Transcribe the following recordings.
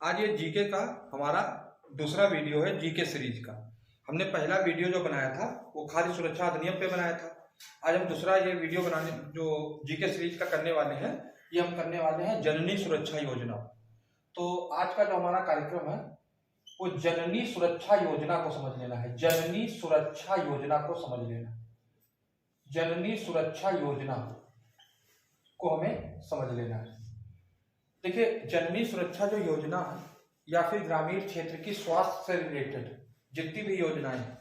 आज ये जीके का हमारा दूसरा वीडियो है जीके सीरीज का। हमने पहला वीडियो जो बनाया था वो खाद्य सुरक्षा अधिनियम पे बनाया था। आज हम दूसरा ये वीडियो बनाने जो जीके सीरीज का करने वाले हैं, ये हम करने वाले हैं जननी सुरक्षा योजना। तो आज का जो हमारा कार्यक्रम है वो जननी सुरक्षा योजना को समझ लेना है। जननी सुरक्षा योजना को समझ लेना, जननी सुरक्षा योजना को हमें समझ लेना है। देखिए, जननी सुरक्षा जो योजना है या फिर ग्रामीण क्षेत्र की स्वास्थ्य से रिलेटेड जितनी भी योजनाएं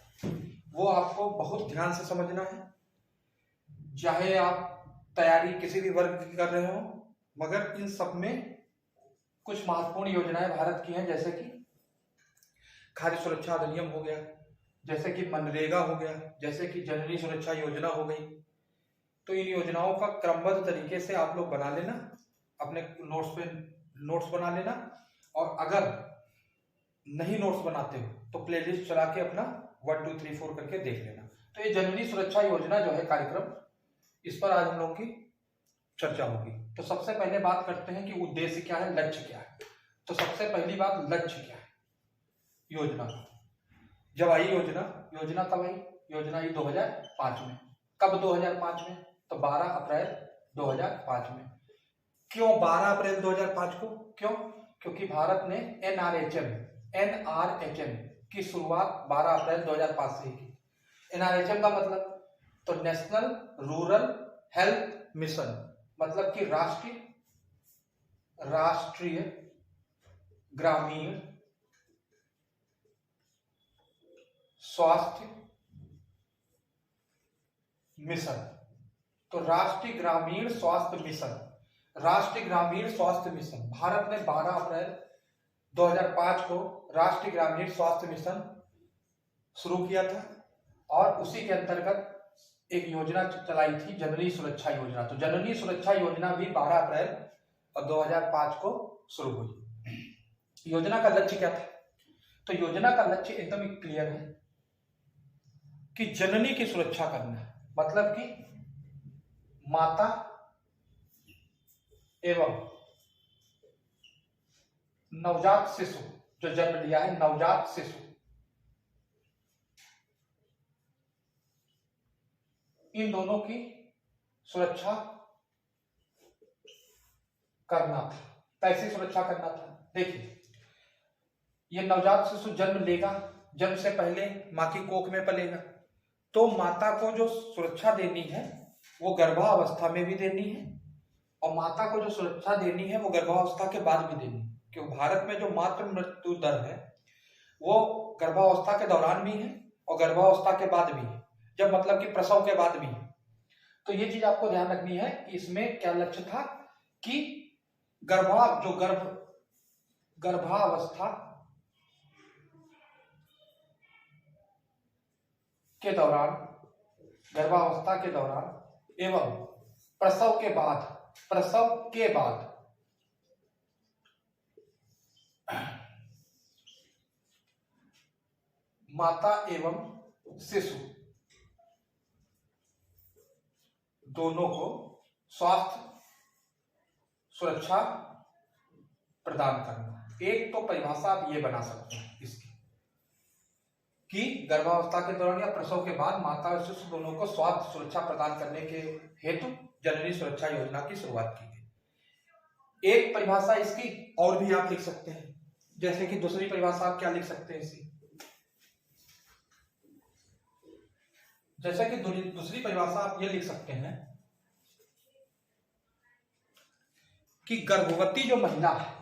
वो आपको बहुत ध्यान से समझना है। चाहे आप तैयारी किसी भी वर्ग की कर रहे हो, मगर इन सब में कुछ महत्वपूर्ण योजनाएं भारत की हैं, जैसे कि खाद्य सुरक्षा अधिनियम हो गया, जैसे कि मनरेगा हो गया, जैसे कि जननी सुरक्षा योजना हो गई। तो इन योजनाओं का क्रमबद्ध तरीके से आप लोग बना लेना, अपने नोट्स पे नोट्स बना लेना। और अगर नहीं नोट्स बनाते हो तो प्लेलिस्ट चला के अपना 1 2 3 4 करके देख लेना। तो ये जननी सुरक्षा योजना जो है कार्यक्रम, इस पर आज हम लोग की चर्चा होगी। तो सबसे पहले बात करते हैं कि उद्देश्य क्या है, लक्ष्य क्या है। तो सबसे पहली बात, लक्ष्य क्या है योजना का। जब आई योजना कब आई? योजना आई 2005 में। कब 2005 में? तो 12 अप्रैल 2005 में। क्यों 12 अप्रैल 2005 को? क्यों? क्योंकि भारत ने एनआरएचएम की शुरुआत 12 अप्रैल 2005 से ही की। एनआरएचएम का मतलब तो नेशनल रूरल हेल्थ मिशन, मतलब कि राष्ट्रीय ग्रामीण स्वास्थ्य मिशन। तो राष्ट्रीय ग्रामीण स्वास्थ्य मिशन, राष्ट्रीय ग्रामीण स्वास्थ्य मिशन, भारत ने 12 अप्रैल 2005 को राष्ट्रीय ग्रामीण स्वास्थ्य मिशन शुरू किया था और उसी के अंतर्गत एक योजना चलाई थी, जननी सुरक्षा योजना। तो जननी सुरक्षा योजना भी 12 अप्रैल 2005 को शुरू हुई। योजना का लक्ष्य क्या था? तो योजना का लक्ष्य एकदम क्लियर है कि जननी की सुरक्षा करना है, मतलब कि माता एवं नवजात शिशु जो जन्म लिया है, नवजात शिशु, इन दोनों की सुरक्षा करना था। कैसे सुरक्षा करना था? देखिए, ये नवजात शिशु जन्म लेगा, जन्म से पहले मां की कोख में पलेगा, तो माता को जो सुरक्षा देनी है वो गर्भावस्था में भी देनी है, और माता को जो सुरक्षा देनी है वो गर्भावस्था के बाद भी देनी है। क्योंकि भारत में जो मातृ मृत्यु दर है वो गर्भावस्था के दौरान भी है और गर्भावस्था के बाद भी है, जब मतलब कि प्रसव के बाद भी है। तो ये चीज आपको ध्यान रखनी है कि इसमें क्या लक्ष्य था कि गर्भावस्था के दौरान एवं प्रसव के बाद माता एवं शिशु दोनों को स्वास्थ्य सुरक्षा प्रदान करना। एक तो परिभाषा आप ये बना सकते हैं इसकी कि गर्भावस्था के दौरान या प्रसव के बाद माता और शिशु दोनों को स्वास्थ्य सुरक्षा प्रदान करने के हेतु जननी सुरक्षा योजना की शुरुआत की गई। एक परिभाषा इसकी और भी आप लिख सकते हैं, जैसे कि दूसरी परिभाषा आप क्या लिख सकते हैं इसकी, जैसे कि दूसरी परिभाषा आप ये लिख सकते हैं कि गर्भवती जो महिला है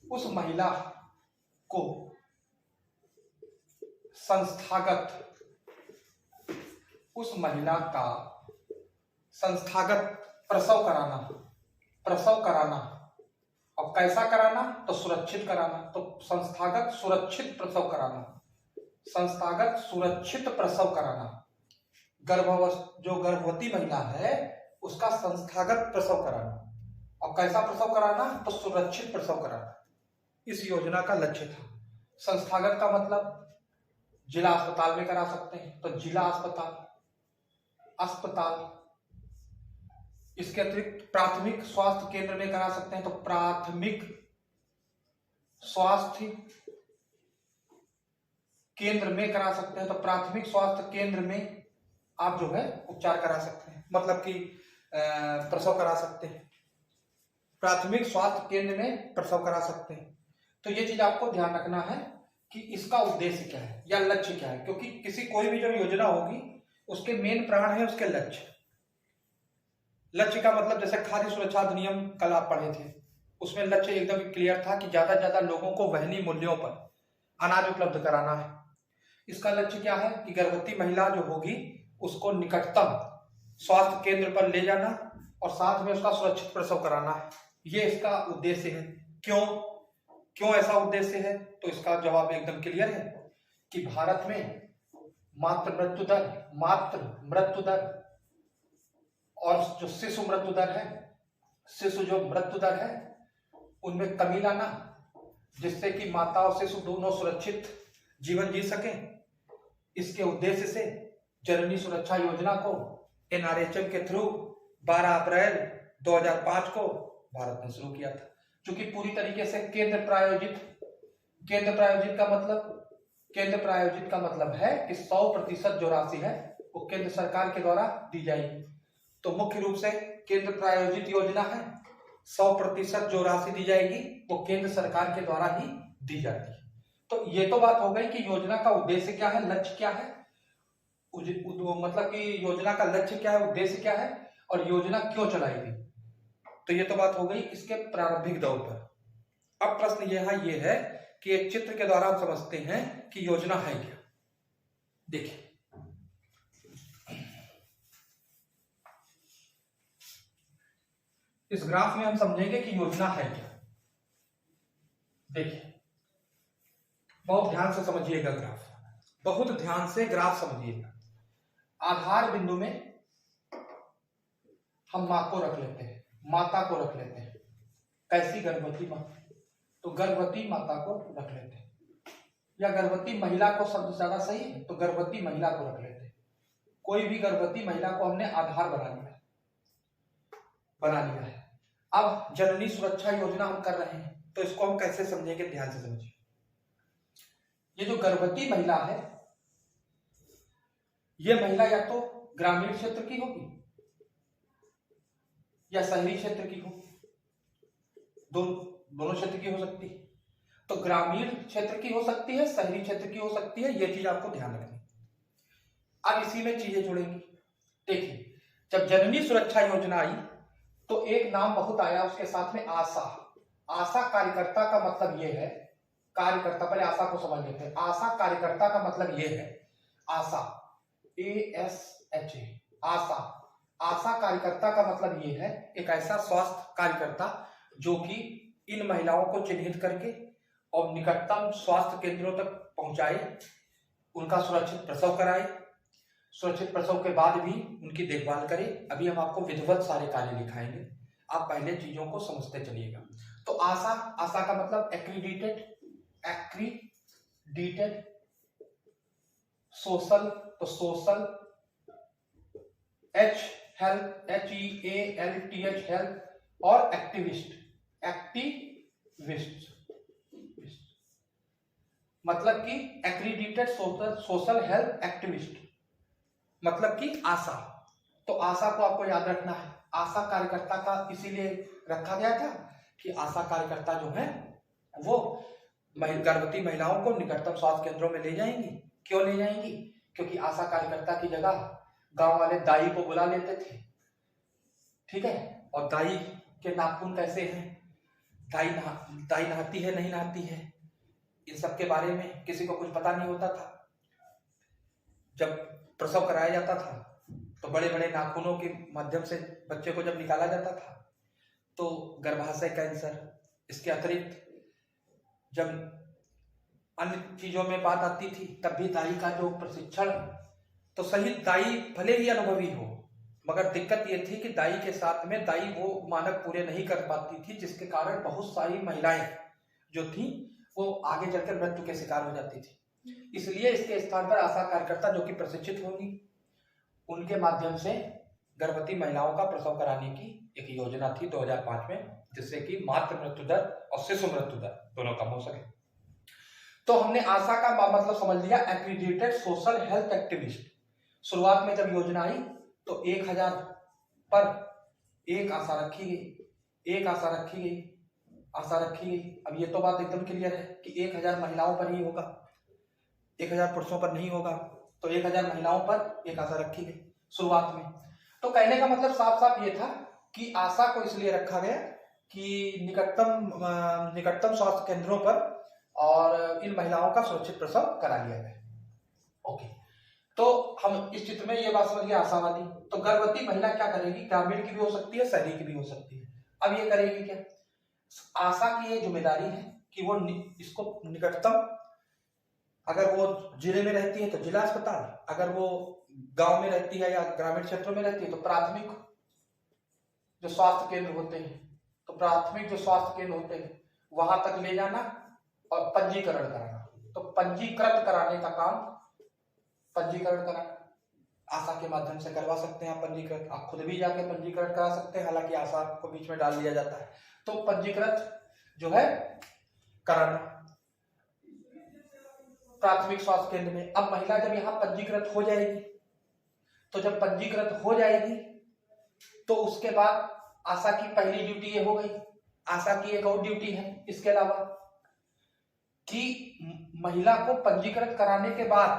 उस महिला को उस महिला का संस्थागत प्रसव कराना। अब कैसा कराना? तो सुरक्षित कराना। तो संस्थागत सुरक्षित प्रसव कराना। जो गर्भवती महिला है उसका संस्थागत प्रसव कराना। अब कैसा प्रसव कराना? तो सुरक्षित प्रसव कराना। इस योजना का लक्ष्य था। संस्थागत का मतलब जिला अस्पताल में करा सकते हैं, तो जिला अस्पताल, अस्पताल। इसके अतिरिक्त प्राथमिक स्वास्थ्य केंद्र में करा सकते हैं, तो प्राथमिक स्वास्थ्य केंद्र में करा सकते हैं, तो प्राथमिक स्वास्थ्य केंद्र में आप जो है उपचार करा सकते हैं, मतलब कि प्रसव करा सकते हैं। प्राथमिक स्वास्थ्य केंद्र में प्रसव करा सकते हैं। तो ये चीज आपको ध्यान रखना है कि इसका उद्देश्य क्या है या लक्ष्य क्या है, क्योंकि किसी कोई भी जब योजना होगी उसके मेन प्राण है उसके लक्ष्य। लक्ष्य का मतलब जैसे खाद्य सुरक्षा अधिनियम कल आप पढ़े थे, उसमें लक्ष्य एकदम क्लियर था कि ज्यादा से ज्यादा लोगों को वहनीय मूल्यों पर अनाज उपलब्ध कराना है। इसका लक्ष्य क्या है कि गर्भवती महिला जो होगी उसको निकटतम स्वास्थ्य केंद्र पर ले जाना और साथ में उसका सुरक्षित प्रसव कराना है। ये इसका उद्देश्य है। क्यों ऐसा उद्देश्य है, तो इसका जवाब एकदम क्लियर है कि भारत में मातृ मृत्यु दर और जो शिशु मृत्यु दर है, शिशु जो मृत्यु दर है उनमें कमी लाना, जिससे कि माता और शिशु दोनों सुरक्षित जीवन जी सकें। इसके उद्देश्य से जननी सुरक्षा योजना को NRHM के थ्रू 12 अप्रैल 2005 को भारत ने शुरू किया था, जो कि पूरी तरीके से केंद्र प्रायोजित का मतलब है कि 100% जो राशि है वो केंद्र सरकार के द्वारा दी जाएगी। तो मुख्य रूप से केंद्र प्रायोजित योजना है। 100% जो राशि दी जाएगी वो केंद्र सरकार के द्वारा ही दी जाती है। तो ये तो बात हो गई कि योजना का उद्देश्य क्या है, लक्ष्य क्या है, मतलब कि योजना का लक्ष्य क्या है, उद्देश्य क्या है और योजना क्यों चलाई गई। तो ये तो बात हो गई इसके प्रारंभिक दौर पर। अब प्रश्न ये है कि एक चित्र के द्वारा हम समझते हैं कि योजना है क्या। देखिए, इस ग्राफ में हम समझेंगे कि योजना है क्या। देखिए, बहुत ध्यान से समझिएगा ग्राफ, बहुत ध्यान से ग्राफ समझिएगा। आधार बिंदु में हम माता को रख लेते हैं। कैसी? गर्भवती माँ। तो गर्भवती माता को रख लेते हैं, या गर्भवती महिला को शब्द ज्यादा सही है, तो गर्भवती महिला को रख लेते हैं। कोई भी गर्भवती महिला को हमने आधार बना लिया है। अब जननी सुरक्षा योजना हम कर रहे हैं, तो इसको हम कैसे समझेंगे, ध्यान से समझिए। ये जो गर्भवती महिला है, ये महिला या तो ग्रामीण क्षेत्र की होगी या शहरी क्षेत्र की होगी, दोनों क्षेत्र की हो सकती है। तो ग्रामीण क्षेत्र की हो सकती है, शहरी क्षेत्र की हो सकती है, ये चीज आपको ध्यान रखनी। अब इसी में चीजें जुड़ेंगी। देखिए, जब जननी सुरक्षा योजना आई तो एक नाम बहुत आया उसके साथ में, आशा कार्यकर्ता का मतलब ये है, कार्यकर्ता, पहले आशा को समझ लेते हैं। आशा कार्यकर्ता का मतलब ये है, आशा ASHA, आशा कार्यकर्ता का मतलब ये है एक ऐसा स्वास्थ्य कार्यकर्ता जो कि इन महिलाओं को चिन्हित करके और निकटतम स्वास्थ्य केंद्रों तक पहुंचाए, उनका सुरक्षित प्रसव कराए, सुरक्षित प्रसव के बाद भी उनकी देखभाल करे। अभी हम आपको विधिवत सारे कार्य दिखाएंगे, आप पहले चीजों को समझते चलिएगा। तो आशा का मतलब एक्रीडिटेड सोशल, तो सोशल, HEALTH हेल्थ, और एक्टिविस्ट मतलब कि एक्रीडिटेड सोशल हेल्थ एक्टिविस्ट, मतलब कि आशा। तो आशा को आपको याद रखना है। आशा कार्यकर्ता का इसीलिए रखा गया था कि आशा कार्यकर्ता जो है वो गर्भवती महिलाओं को निकटतम स्वास्थ्य केंद्रों में ले जाएंगी। क्यों ले जाएंगी? क्योंकि आशा कार्यकर्ता की जगह गांव वाले दाई को बुला लेते थे, ठीक है। और दाई के नाखून कैसे हैं, दाई नहाती है नहीं नहाती है, इन सब के बारे में किसी को कुछ पता नहीं होता था। जब प्रसव कराया जाता था तो बड़े बड़े नाखूनों के माध्यम से बच्चे को जब निकाला जाता था तो गर्भाशय कैंसर, इसके अतिरिक्त जब अन्य चीजों में बात आती थी तब भी दाई का जो प्रशिक्षण, तो सही दाई भले ही अनुभवी हो, मगर दिक्कत ये थी कि दाई के साथ में दाई वो मानक पूरे नहीं कर पाती थी, जिसके कारण बहुत सारी महिलाएं जो थी वो आगे चलकर मृत्यु के शिकार हो जाती थी। इसलिए इसके स्थान पर आशा कार्यकर्ता जो कि प्रशिक्षित होंगी, उनके माध्यम से गर्भवती महिलाओं का प्रसव कराने की एक योजना थी 2005 में, जिससे कि मातृ मृत्यु दर और शिशु मृत्यु दर दोनों कम हो सके। तो हमने आशा का मतलब समझ लिया, एक्रीडिटेड सोशल हेल्थ एक्टिविस्ट। शुरुआत में जब योजना आई तो 1000 पर एक आशा रखी गई, आशा रखी गई। अब ये तो बात एकदम क्लियर है कि 1000 महिलाओं पर ही होगा, 1000 पुरुषों पर नहीं होगा। तो 1000 महिलाओं पर एक आशा रखी गई शुरुआत में। तो कहने का मतलब साफ साफ ये था कि आशा को इसलिए रखा गया कि निकटतम स्वास्थ्य केंद्रों पर और इन महिलाओं का सुरक्षित प्रसव करा लिया जाए। ओके, तो हम इस चित्र में ये बात समझ गए आशावादी। तो गर्भवती महिला क्या करेगी? ग्रामीण की भी हो सकती है, शहरी की भी हो सकती है। अब ये करेगी क्या? आशा की ये जिम्मेदारी है कि वो इसको निकटतम, अगर वो जिले में रहती है तो जिला अस्पताल, अगर वो गांव में रहती है या ग्रामीण क्षेत्रों में रहती है तो प्राथमिक जो स्वास्थ्य केंद्र होते हैं, तो प्राथमिक जो स्वास्थ्य केंद्र होते हैं वहां तक ले जाना और पंजीकरण कराना। तो पंजीकृत कराने का काम, पंजीकरण कराना आशा के माध्यम से करवा सकते हैं आप पंजीकृत। आप खुद भी जाके पंजीकरण करा सकते हैं, हालांकि आशा को बीच में डाल दिया जाता है। तो पंजीकृत जो है कराना प्राथमिक स्वास्थ्य केंद्र में। अब महिला जब यहाँ पंजीकृत हो जाएगी, तो जब पंजीकृत हो जाएगी तो उसके बाद आशा की पहली ड्यूटी ये हो गई। आशा की एक और ड्यूटी है इसके अलावा कि महिला को पंजीकृत कराने के बाद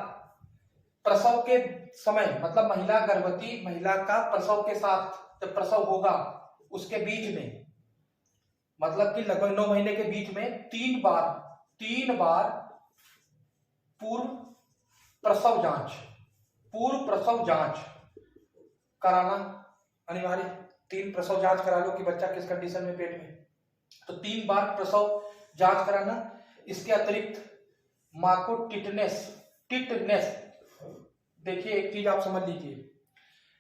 प्रसव के समय, मतलब महिला गर्भवती महिला का प्रसव के साथ जब प्रसव होगा उसके बीच में, मतलब कि लगभग 9 महीने के बीच में 3 बार पूर्व प्रसव जांच कराना अनिवार्य। 3 प्रसव जांच करा लो कि बच्चा किस कंडीशन में पेट में, तो 3 बार प्रसव जांच कराना। इसके अतिरिक्त मां को टिटनेस, देखिए एक चीज आप समझ लीजिए,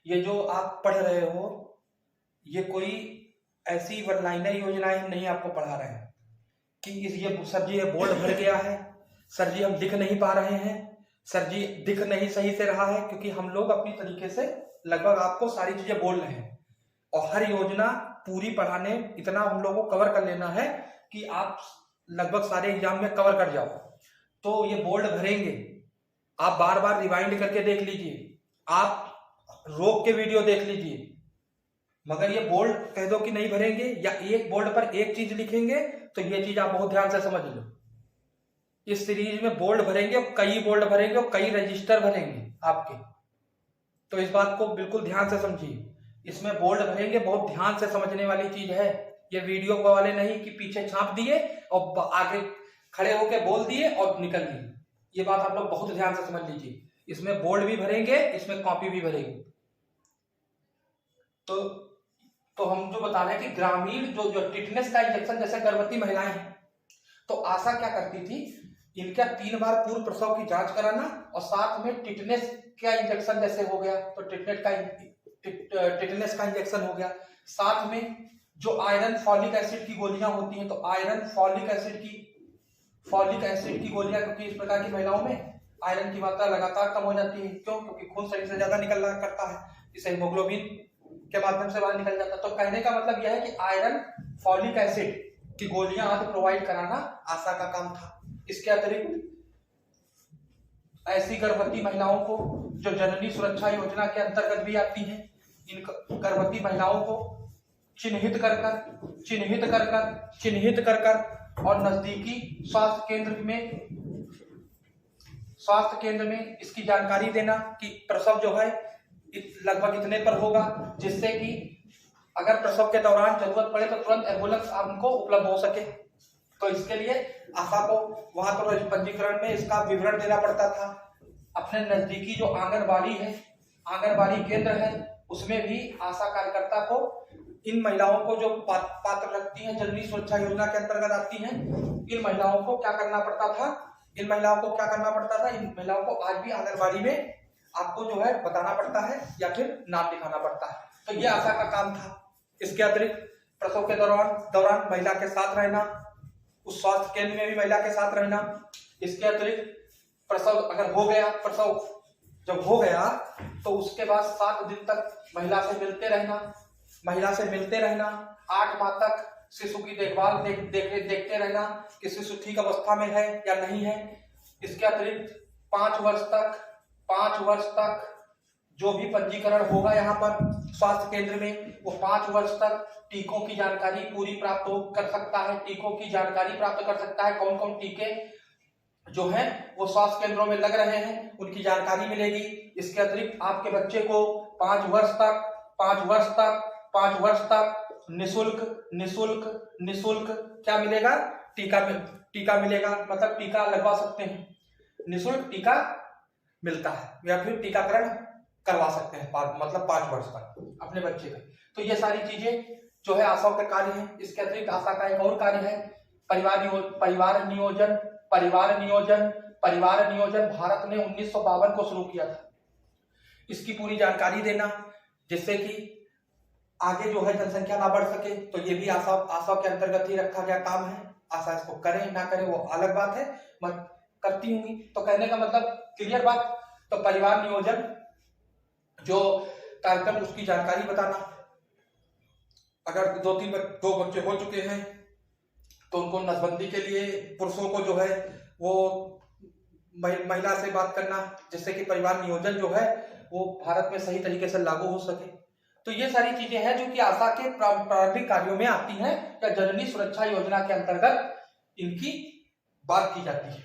ये जो आप पढ़ रहे हो ये कोई ऐसी वनलाइनर योजनाएं हम नहीं आपको पढ़ा रहे हैं कि ये सर जी ये बोर्ड भर गया है, सर जी हम लिख नहीं पा रहे हैं, सर जी दिख नहीं सही से रहा है, क्योंकि हम लोग अपनी तरीके से लगभग आपको सारी चीजें बोल रहे हैं और हर योजना पूरी पढ़ाने इतना हम लोगों को कवर कर लेना है कि आप लगभग सारे एग्जाम में कवर कर जाओ। तो ये बोर्ड भरेंगे, आप बार बार रिवाइंड करके देख लीजिए, आप रोक के वीडियो देख लीजिए, मगर ये बोर्ड कह दो कि नहीं भरेंगे या एक बोर्ड पर एक चीज लिखेंगे, तो ये चीज आप बहुत ध्यान से समझ लो। इस सीरीज में बोर्ड भरेंगे और कई बोर्ड भरेंगे और कई रजिस्टर भरेंगे आपके, तो इस बात को बिल्कुल ध्यान से समझिए। इसमें बोर्ड भरेंगे, बहुत ध्यान से समझने वाली चीज है। ये वीडियो वाले नहीं कि पीछे छाप दिए और आगे खड़े होके बोल दिए और निकल दिए, ये बात आप लोग बहुत ध्यान से समझ लीजिए। इसमें बोर्ड भी भरेंगे, इसमें कॉपी भी भरेंगे। तो हम जो बता रहे हैं कि ग्रामीण जो टिटनेस का इंजेक्शन, जैसे गर्भवती महिलाएं हैं तो आशा क्या करती थी, इनका 3 बार पूर्व प्रसव की जांच कराना और साथ में टिटनेस का इंजेक्शन जैसे हो गया तो टिटनेस का इंजेक्शन हो गया। साथ में जो आयरन फॉलिक एसिड की गोलियां होती हैं, तो आयरन फॉलिक एसिड की गोलियां, क्योंकि इस प्रकार की महिलाओं में आयरन की मात्रा लगातार कम हो जाती है। क्यों? क्योंकि खून शरीर से ज्यादा निकलना करता है, इसे हीमोग्लोबिन के माध्यम से बाहर निकल जाता है। तो कहने का मतलब यह है कि आयरन फॉलिक एसिड की गोलियां आदि प्रोवाइड कराना आशा का काम था। इसके अतिरिक्त ऐसी गर्भवती महिलाओं को जो जननी सुरक्षा योजना के अंतर्गत भी आती हैं, इन गर्भवती महिलाओं को चिन्हित कर कर और नजदीकी स्वास्थ्य केंद्र में इसकी जानकारी देना कि प्रसव जो है लगभग इतने पर होगा, जिससे कि अगर प्रसव के दौरान जरूरत पड़े तो तुरंत एम्बुलेंस उनको उपलब्ध हो सके। तो इसके लिए आशा को वहां तो पंजीकरण में इसका विवरण देना पड़ता था। अपने नजदीकी जो आंगनबाड़ी केंद्र है उसमें भी आशा कार्यकर्ता को इन महिलाओं को जो पात्र रखती हैं, जननी सुरक्षा योजना के अंतर्गत आती हैं, इन महिलाओं को क्या करना पड़ता था, इन महिलाओं को आज भी आंगनबाड़ी में आपको जो है बताना पड़ता है या फिर नाम लिखाना पड़ता है। तो ये आशा का काम था। इसके अतिरिक्त प्रसव के दौरान महिला के साथ रहना, उस स्वास्थ्य केंद्र में भी महिला के साथ रहना। इसके अतिरिक्त प्रसव अगर हो गया, प्रसव जब हो गया तो उसके बाद 7 दिन तक महिला से मिलते रहना, 8 माह तक शिशु की देखभाल देखते रहना कि शिशु ठीक अवस्था में है या नहीं है। इसके अतिरिक्त 5 वर्ष तक जो भी पंजीकरण होगा यहाँ पर स्वास्थ्य केंद्र में, वो 5 वर्ष तक टीकों की जानकारी पूरी प्राप्त कर सकता है। टीकों की जानकारी प्राप्त कर सकता है, कौन कौन टीके जो हैं वो स्वास्थ्य केंद्रों में लग रहे हैं उनकी जानकारी मिलेगी। इसके अतिरिक्त आपके बच्चे को 5 वर्ष तक निशुल्क क्या मिलेगा? टीका मिलेगा, मतलब टीका लगवा सकते हैं, निशुल्क टीका मिलता है या फिर टीकाकरण करवा सकते हैं मतलब 5 वर्ष तक अपने बच्चे का। तो ये सारी चीजें जो है आशा के कार्य है। इसके अतिरिक्त आशा का एक और कार्य है परिवार नियोजन भारत ने 1952 को शुरू किया था। इसकी पूरी जानकारी देना जिससे कि आगे जो है जनसंख्या ना बढ़ सके। तो ये भी आशा के अंतर्गत ही रखा गया काम है। आशा इसको करे ना करे वो अलग बात है, मत करती होंगी। तो कहने का मतलब क्लियर बात। तो परिवार नियोजन जो कार्यक्रम उसकी जानकारी बताना। अगर दो बच्चे हो चुके हैं तो उनको नसबंदी के लिए पुरुषों को जो है वो महिला से बात करना जिससे कि परिवार नियोजन जो है वो भारत में सही तरीके से लागू हो सके। तो ये सारी चीजें हैं जो कि आशा के प्रारंभिक कार्यों में आती हैं या जननी सुरक्षा योजना के अंतर्गत इनकी बात की जाती है।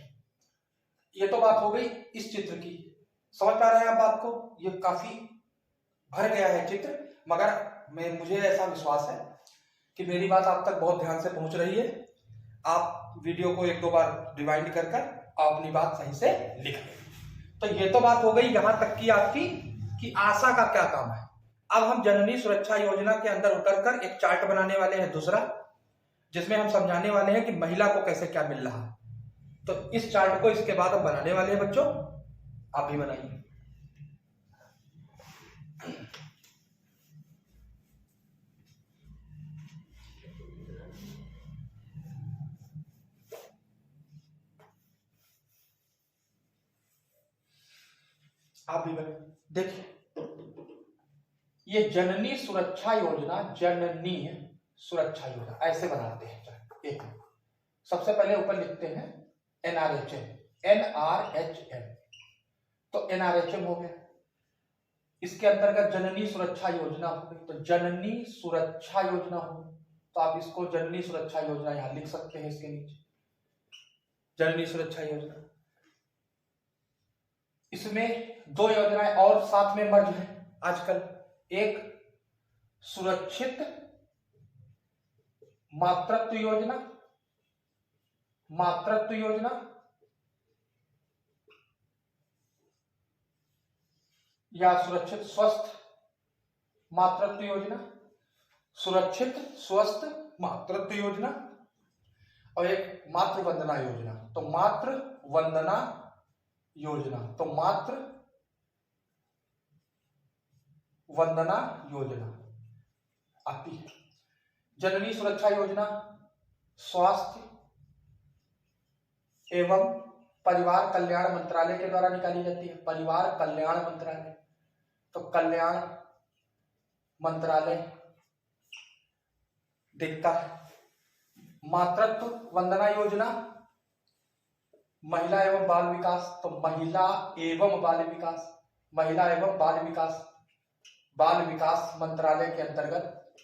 ये तो बात हो गई इस चित्र की। समझ पा रहे हैं आप बात को? ये काफी भर गया है चित्र, मगर मुझे ऐसा विश्वास है कि मेरी बात आप तक बहुत ध्यान से पहुंच रही है। आप वीडियो को 1-2 बार रिवाइंड कर अपनी बात सही से लिख लें। तो ये तो बात हो गई यहां तक की आपकी कि आशा का क्या काम है। अब हम जननी सुरक्षा योजना के अंदर उतरकर एक चार्ट बनाने वाले हैं दूसरा, जिसमें हम समझाने वाले हैं कि महिला को कैसे क्या मिल रहा है। तो इस चार्ट को इसके बाद हम बनाने वाले हैं बच्चों, आप भी बनाइए। आप भी बनाइए। देखिए ये जननी सुरक्षा योजना ऐसे बनाते हैं। एक सबसे पहले ऊपर लिखते हैं NRHM। तो NRHM हो गया। इसके अंतर्गत जननी सुरक्षा योजना हो गई। तो जननी सुरक्षा योजना हो गई, तो आप इसको जननी सुरक्षा योजना यहां लिख सकते हैं इसके नीचे, जननी सुरक्षा योजना। इसमें 2 योजनाएं और साथ में मर्ज है आजकल। एक सुरक्षित मातृत्व योजना या सुरक्षित स्वस्थ मातृत्व योजना, सुरक्षित स्वस्थ मातृत्व योजना, और एक मातृ वंदना योजना। तो मातृ वंदना योजना, तो मातृ वंदना योजना आती है। जननी सुरक्षा योजना स्वास्थ्य एवं परिवार कल्याण मंत्रालय के द्वारा निकाली जाती है। परिवार कल्याण मंत्रालय, तो कल्याण मंत्रालय देखता है। मातृत्व वंदना योजना महिला एवं बाल विकास, तो महिला एवं बाल विकास मंत्रालय के अंतर्गत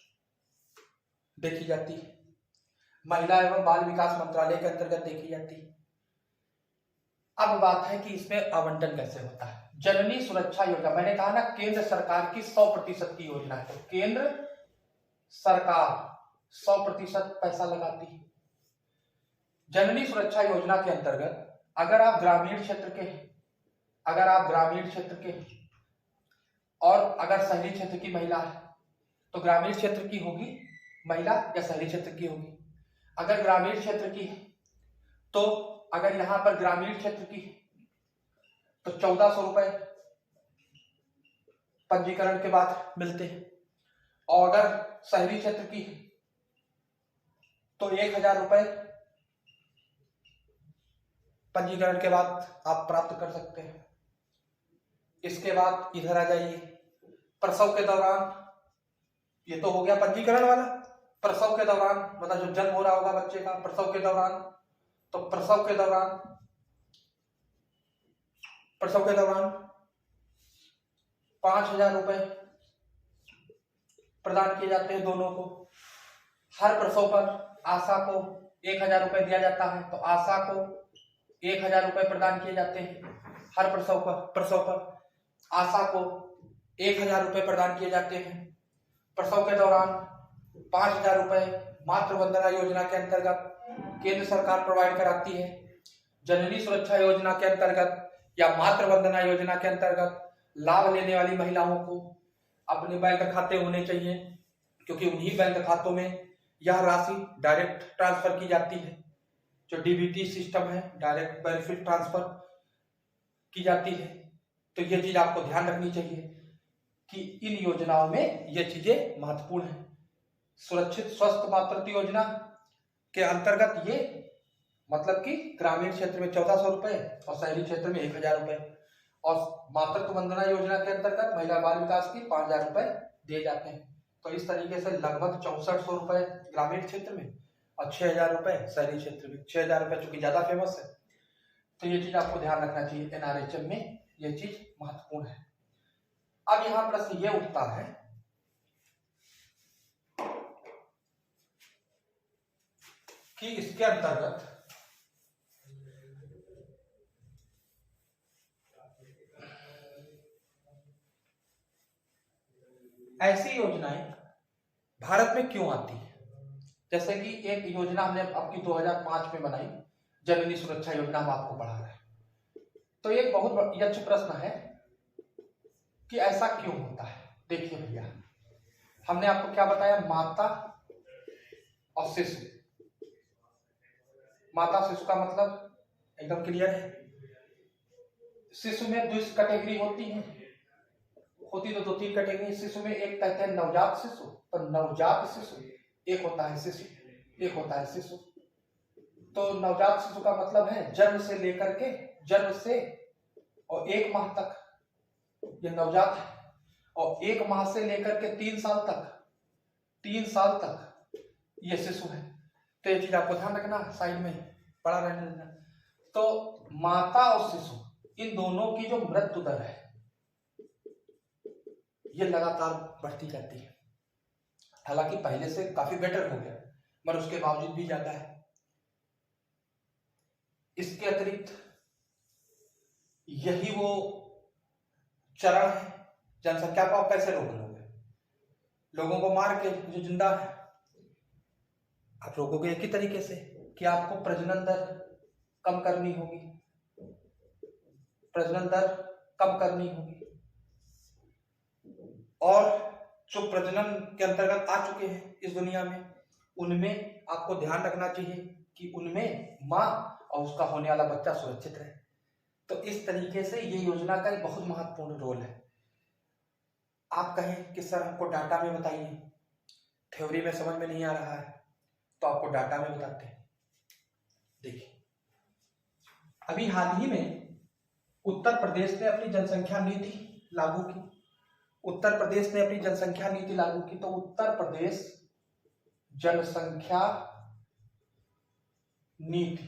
देखी जाती है। महिला एवं बाल विकास मंत्रालय के अंतर्गत देखी जाती है। अब बात है कि इसमें आवंटन कैसे होता है। जननी सुरक्षा योजना, मैंने कहा ना केंद्र सरकार की 100% की योजना है। तो केंद्र सरकार 100% पैसा लगाती है। जननी सुरक्षा योजना के अंतर्गत अगर आप ग्रामीण क्षेत्र के और अगर शहरी क्षेत्र की महिला है तो ग्रामीण क्षेत्र की होगी महिला या शहरी क्षेत्र की होगी। अगर ग्रामीण क्षेत्र की है तो अगर यहां पर ग्रामीण क्षेत्र की तो 1400 रुपए पंजीकरण के बाद मिलते हैं, और अगर शहरी क्षेत्र की है तो 1000 रुपए पंजीकरण के बाद आप प्राप्त कर सकते हैं। इसके बाद इधर आ जाइए, प्रसव के दौरान, ये तो हो गया पंजीकरण वाला। प्रसव के दौरान मतलब जो जन्म हो रहा होगा बच्चे का, प्रसव के दौरान, तो प्रसव के दौरान 5,000 रुपए प्रदान किए जाते हैं दोनों को। हर प्रसव पर आशा को 1,000 रुपए दिया जाता है, तो आशा को 1,000 रुपए प्रदान किए जाते हैं हर प्रसव पर आशा को 1,000 रुपए प्रदान किए जाते हैं। प्रसव के दौरान 5,000 रुपए मातृ वंदना योजना के अंतर्गत केंद्र सरकार प्रोवाइड कराती है। जननी सुरक्षा योजना के अंतर्गत या मातृ वंदना योजना के अंतर्गत लाभ लेने वाली महिलाओं को अपने बैंक खाते होने चाहिए, क्योंकि उन्हीं बैंक खातों में यह राशि डायरेक्ट ट्रांसफर की जाती है। जो डीबीटी सिस्टम है, डायरेक्ट बेनिफिट ट्रांसफर की जाती है। तो ये चीज आपको ध्यान रखनी चाहिए कि इन योजनाओं में ये चीजें महत्वपूर्ण है। सुरक्षित स्वस्थ मातृत्व योजना के अंतर्गत ये मतलब कि ग्रामीण क्षेत्र में 1,400 रुपए और शहरी क्षेत्र में 1,000 रुपए, और मातृत्व वंदना योजना के अंतर्गत महिला बाल विकास की 5,000 रुपए दिए जाते हैं। तो इस तरीके से लगभग 6,400 रुपए ग्रामीण क्षेत्र में और 6,000 रुपए शहरी क्षेत्र में। 6,000 रुपए चूंकि ज्यादा फेमस है, तो ये चीज आपको ध्यान रखना चाहिए। एनआरएचएम में ये चीज महत्वपूर्ण है। अब यहां प्रश्न ये उठता है कि इसके अंतर्गत ऐसी योजनाएं भारत में क्यों आती है। जैसे कि एक योजना हमने आपकी 2005 में बनाई, जननी सुरक्षा योजना, हम आपको पढ़ा रहे हैं। तो एक बहुत अच्छा प्रश्न है कि ऐसा क्यों होता है। देखिए भैया, हमने आपको क्या बताया, माता और शिशु। माता शिशु का मतलब एकदम क्लियर है। शिशु में 2 कैटेगरी होती तो 2-3 कैटेगरी। शिशु में एक कहते हैं नवजात शिशु, तो नवजात शिशु एक होता है शिशु। तो नवजात शिशु का मतलब है जन्म से और 1 माह तक ये नवजात है, और 1 माह से लेकर के 3 साल तक ये शिशु है। तो ये चीज आपको ध्यान रखना, साइड में पड़ा रहने देना। तो माता और शिशु इन दोनों की जो मृत्यु दर है ये लगातार बढ़ती जाती है। हालांकि पहले से काफी बेटर हो गया, मगर उसके बावजूद भी ज्यादा है। इसके अतिरिक्त यही वो चरण है, जनसंख्या को आप कैसे रोक लोगे। लोगों को मार के जो जिंदा है आप रोकोगे एक ही तरीके से कि आपको प्रजनन दर कम करनी होगी। और जो प्रजनन के अंतर्गत आ चुके हैं इस दुनिया में, उनमें आपको ध्यान रखना चाहिए कि उनमें माँ और उसका होने वाला बच्चा सुरक्षित रहे। तो इस तरीके से ये योजना का एक बहुत महत्वपूर्ण रोल है। आप कहें कि सर हमको डाटा में बताइए, थ्योरी में समझ में नहीं आ रहा है, तो आपको डाटा में बताते हैं। देखिए, अभी हाल ही में उत्तर प्रदेश ने अपनी जनसंख्या नीति लागू की। तो उत्तर प्रदेश जनसंख्या नीति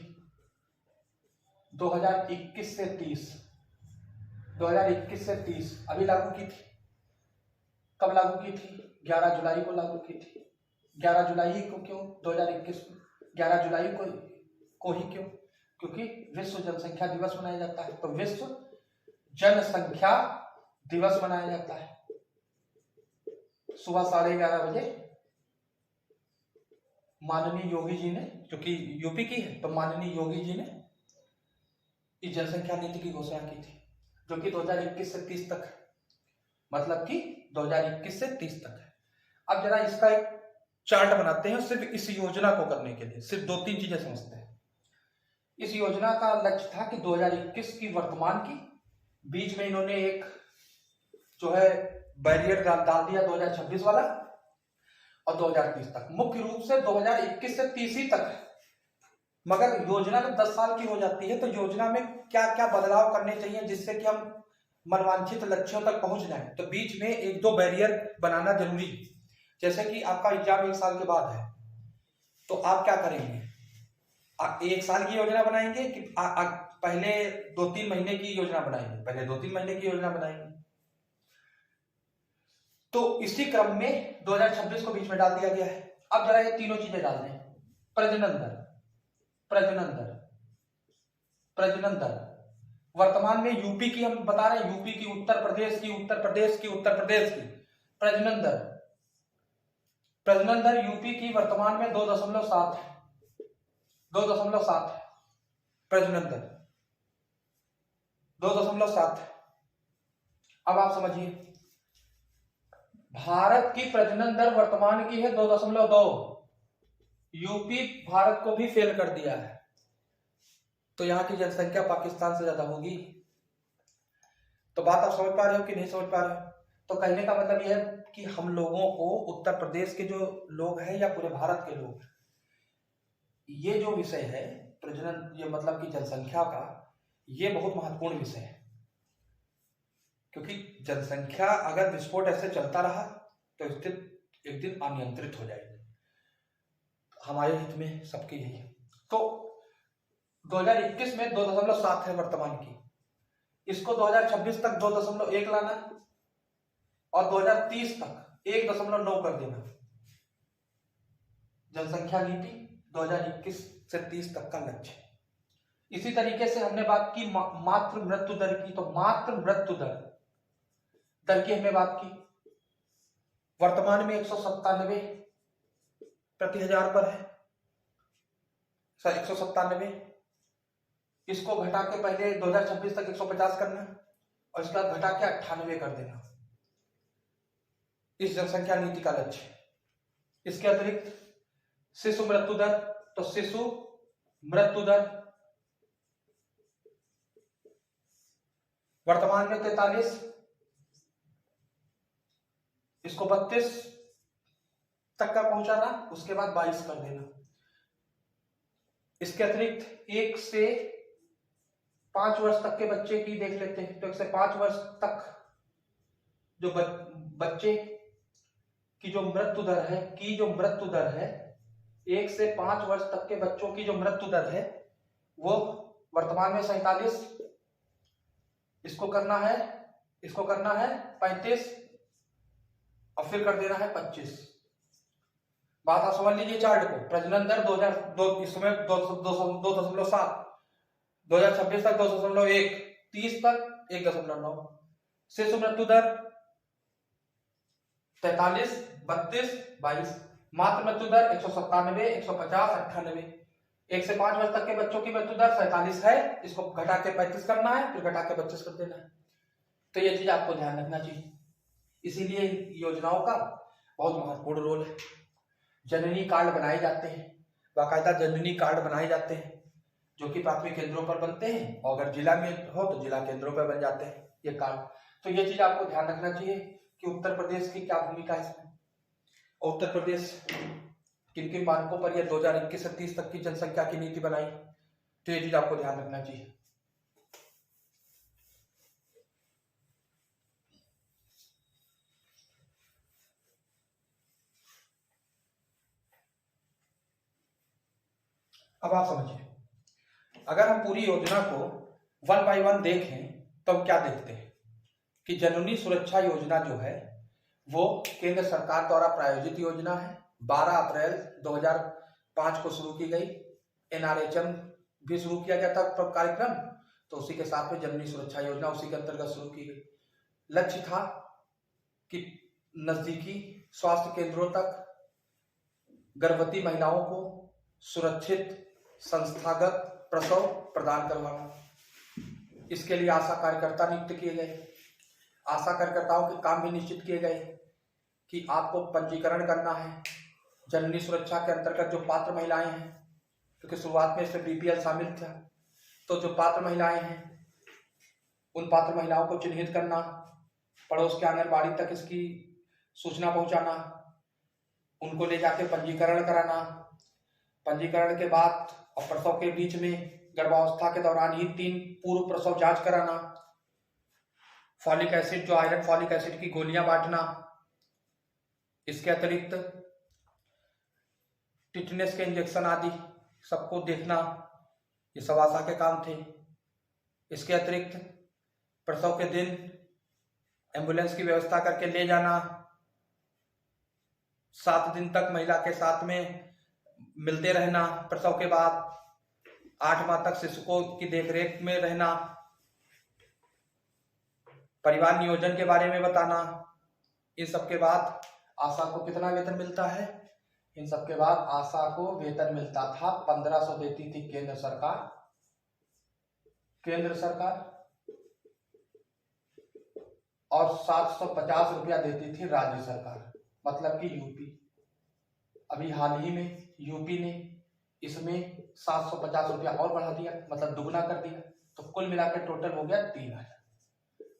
2021 से 30 अभी लागू की थी। कब लागू की थी? 11 जुलाई को लागू की थी। 11 जुलाई को क्यों? 2021 को 11 जुलाई को ही क्यों? क्योंकि विश्व जनसंख्या दिवस मनाया जाता है। तो विश्व जनसंख्या दिवस मनाया जाता है। सुबह 11:30 बजे माननीय योगी जी ने, जो कि यूपी की है, तो माननीय योगी जी ने इस जनसंख्या नीति की घोषणा की थी, जो कि 2021 से 30 तक है। मतलब कि 2021 से 30 तक है। अब जरा इसका एक चार्ट बनाते हैं, सिर्फ इस योजना को करने के लिए सिर्फ 2-3 चीजें समझते हैं। इस योजना का लक्ष्य था कि 2021 की वर्तमान की, बीच में इन्होंने एक जो है बैरियर डाल दिया 2026 वाला, और 2030 तक। मुख्य रूप से 2021 से 30 ही तक है। मगर योजना जब 10 साल की हो जाती है तो योजना में क्या क्या बदलाव करने चाहिए जिससे कि हम मनवांछित लक्ष्यों तक पहुंच जाए तो बीच में एक दो बैरियर बनाना जरूरी है। जैसे कि आपका एग्जाम 1 साल के बाद है, तो आप क्या करेंगे? आप 1 साल की योजना बनाएंगे कि पहले 2-3 महीने की योजना बनाएंगे? पहले 2-3 महीने की योजना बनाएंगे। तो इसी क्रम में 2026 को बीच में डाल दिया गया है। अब जरा ये तीनों चीजें डाल दें। प्रजनन दर, प्रजनन दर, प्रजनन दर। वर्तमान में यूपी की हम बता रहे हैं, यूपी की, उत्तर प्रदेश की, उत्तर प्रदेश की, उत्तर प्रदेश की प्रजनन दर, प्रजनन दर यूपी की वर्तमान में 2.7 है, 2.7 है प्रजनन दर, 2.7 है। अब आप समझिए, भारत की प्रजनन दर वर्तमान की है 2.2। यूपी भारत को भी फेल कर दिया है, तो यहां की जनसंख्या पाकिस्तान से ज्यादा होगी। तो बात आप समझ पा रहे हो कि नहीं समझ पा रहे हो? तो कहने का मतलब यह है कि हम लोगों को, उत्तर प्रदेश के जो लोग हैं या पूरे भारत के लोग, ये जो विषय है प्रजनन, ये मतलब कि जनसंख्या का, ये बहुत महत्वपूर्ण विषय है। क्योंकि जनसंख्या अगर विस्फोट ऐसे चलता रहा तो स्थिति एक दिन अनियंत्रित हो जाएगी। हमारे हित में सबके यही है। तो 2021 में 2.7 है वर्तमान की, इसको 2026 तक 2.1 लाना और 2030 तक 1.9 कर देना। जनसंख्या नीति 2021 से 30 तक का लक्ष्य। इसी तरीके से हमने बात की मातृ मृत्यु दर की, तो मातृ मृत्यु दर की हमने बात की, वर्तमान में 197 प्रति हजार पर है, 197। इसको घटा के पहले 2026 तक 150 करना और इसके बाद घटा के 98 कर देना, इस जनसंख्या नीति का लक्ष्य। इसके अतिरिक्त शिशु मृत्यु दर, तो शिशु मृत्यु दर वर्तमान में 43, इसको 32 तक का पहुंचाना, उसके बाद 22 कर देना। इसके अतिरिक्त 1 से 5 वर्ष तक के बच्चे की देख लेते हैं, तो 1 से 5 वर्ष तक जो बच्चे की जो मृत्यु दर है, 1 से 5 वर्ष तक के बच्चों की जो मृत्यु दर है वो वर्तमान में 47, इसको करना है 35 और फिर कर देना है 25। बात आप समझ लीजिए चार्ट को। प्रजनन दर 2002 इस समय 2.7, 2026 तक 2.1, 30 तक 1.9। शिशु मृत्यु दर 43, 32, 22। मातृ मृत्यु दर 197, 150, 98। 1 से 5 वर्ष तक के बच्चों की मृत्यु दर 47 है, इसको घटा के 35 करना है, फिर घटा के 25 कर देना है। तो ये चीज आपको ध्यान रखना चाहिए। इसीलिए योजनाओं का बहुत महत्वपूर्ण रोल है। जननी कार्ड बनाए जाते हैं, बाकायदा जननी कार्ड बनाए जाते हैं, जो कि प्राथमिक केंद्रों पर बनते हैं, और अगर जिला में हो तो जिला केंद्रों पर बन जाते हैं ये कार्ड। तो ये चीज आपको ध्यान रखना चाहिए कि उत्तर प्रदेश की क्या भूमिका है इसमें, और उत्तर प्रदेश किन किन मानकों पर यह 2021 से 30 तक की जनसंख्या की नीति बनाई, तो ये चीज आपको ध्यान रखना चाहिए। अब आप समझिए, अगर हम पूरी योजना को 1 बाय 1 देखें तो हम क्या देखते हैं कि जननी सुरक्षा योजना जो है वो केंद्र सरकार द्वारा प्रायोजित योजना है। 12 अप्रैल 2005 को शुरू की गई। NRHM भी शुरू किया गया था कार्यक्रम, तो उसी के साथ में जननी सुरक्षा योजना उसी के अंतर्गत शुरू की गई। लक्ष्य था कि नजदीकी स्वास्थ्य केंद्रों तक गर्भवती महिलाओं को सुरक्षित संस्थागत प्रसव प्रदान करवाना। इसके लिए आशा कार्यकर्ता नियुक्त किए गए। आशा कार्यकर्ताओं के काम भी निश्चित किए गए कि आपको पंजीकरण करना है। जननी सुरक्षा के अंतर्गत जो पात्र महिलाएं हैं, क्योंकि शुरुआत में इसमें BPL शामिल था, तो जो पात्र महिलाएं हैं उन पात्र महिलाओं को चिन्हित करना, पड़ोस के आंगनबाड़ी तक इसकी सूचना पहुंचाना, उनको ले जाके पंजीकरण कराना। पंजीकरण के बाद और प्रसव के बीच में गर्भावस्था के दौरान ही 3 पूर्व प्रसव जांच कराना। फॉलिक एसिड, जो आयरन फॉलिक एसिड की गोलियां बांटना। इसके अतिरिक्त टिटनेस के इंजेक्शन आदि सबको देखना, ये सब आशा के काम थे। इसके अतिरिक्त प्रसव के दिन एम्बुलेंस की व्यवस्था करके ले जाना, 7 दिन तक महिला के साथ में मिलते रहना, प्रसव के बाद 8 माह तक शिशु को की देखरेख में रहना, परिवार नियोजन के बारे में बताना। इन सब के बाद आशा को कितना वेतन मिलता है? इन सब के बाद आशा को वेतन मिलता था 1500 देती थी केंद्र सरकार और 750 रुपया देती थी राज्य सरकार, मतलब कि यूपी। अभी हाल ही में यूपी ने इसमें 750 रुपया और बढ़ा दिया, मतलब दुगना कर दिया, तो कुल मिलाकर टोटल हो गया 3000।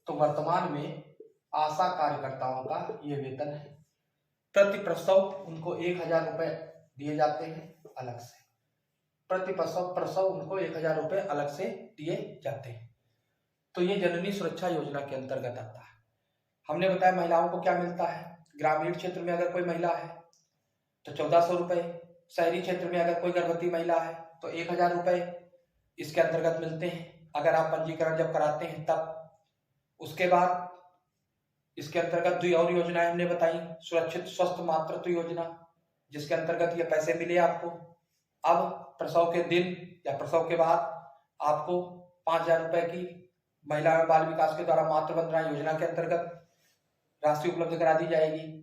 तो वर्तमान में आशा कार्यकर्ताओं का ये वेतन है। प्रति प्रसव उनको 1000 रुपए दिए जाते हैं अलग से, प्रति प्रसव उनको 1000 रुपए अलग से दिए जाते हैं। तो ये जननी सुरक्षा योजना के अंतर्गत आता है। हमने बताया महिलाओं को क्या मिलता है। ग्रामीण क्षेत्र में अगर कोई महिला है तो 1400 रुपए, शहरी क्षेत्र में अगर कोई गर्भवती महिला है तो 1000 रुपए इसके अंतर्गत मिलते हैं, अगर आप पंजीकरण जब कराते हैं तब। उसके बाद इसके अंतर्गत 2 और योजनाएं हमने बताई। सुरक्षित स्वस्थ मातृत्व योजना, जिसके अंतर्गत ये पैसे मिले आपको। अब प्रसव के दिन या प्रसव के बाद आपको 5000 रुपए की महिला एवं बाल विकास के द्वारा मातृ वंदना योजना के अंतर्गत राशि उपलब्ध करा दी जाएगी।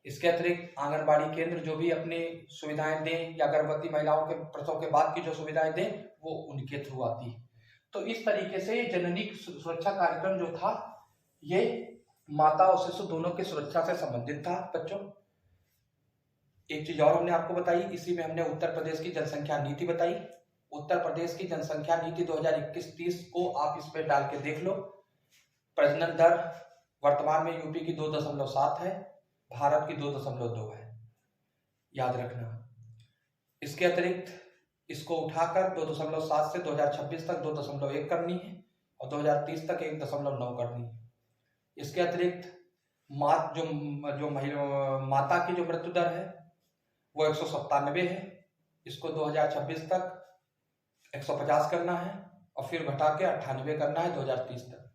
इसके अतिरिक्त आंगनबाड़ी केंद्र जो भी अपनी सुविधाएं दें या गर्भवती महिलाओं के प्रसव के बाद की जो सुविधाएं दें वो उनके थ्रू आती है। तो इस तरीके से जननी सुरक्षा कार्यक्रम जो था ये माता और शिशु दोनों की सुरक्षा से संबंधित था। बच्चों, एक चीज और हमने आपको बताई, इसी में हमने उत्तर प्रदेश की जनसंख्या नीति बताई। उत्तर प्रदेश की जनसंख्या नीति 2021-30 को आप इस पे डाल के देख लो। प्रजनन दर वर्तमान में यूपी की 2.7 है, भारत की 2.2 है, याद रखना। इसके अतिरिक्त इसको उठाकर 2.7 से 2026 तक 2.1 करनी है और 2030 तक 1.9 करनी है। इसके अतिरिक्त माता की जो मृत्यु दर है वो 197 है, इसको 2026 तक 150 करना है और फिर घटा के 98 करना है 2030 तक।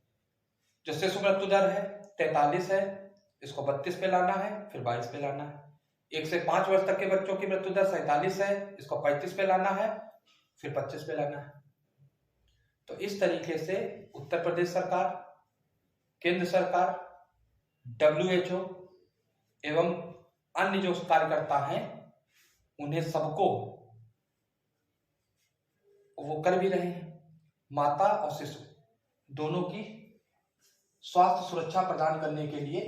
जो शिशु मृत्यु दर है 43 है, इसको 32 पे लाना है, फिर 22 पे लाना है। 1 से 5 वर्ष तक के बच्चों की मृत्यु दर 47 है, इसको 35 पे लाना है, फिर 25 पे लाना है। तो इस तरीके से उत्तर प्रदेश सरकार, केंद्र सरकार, WHO एवं अन्य जो कार्यकर्ता हैं उन्हें सबको वो कर भी रहे हैं। माता और शिशु दोनों की स्वास्थ्य सुरक्षा प्रदान करने के लिए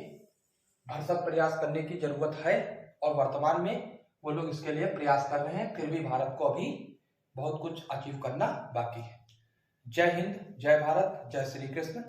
भरसक प्रयास करने की जरूरत है और वर्तमान में वो लोग इसके लिए प्रयास कर रहे हैं। फिर भी भारत को अभी बहुत कुछ अचीव करना बाकी है। जय हिंद, जय भारत, जय श्री कृष्ण।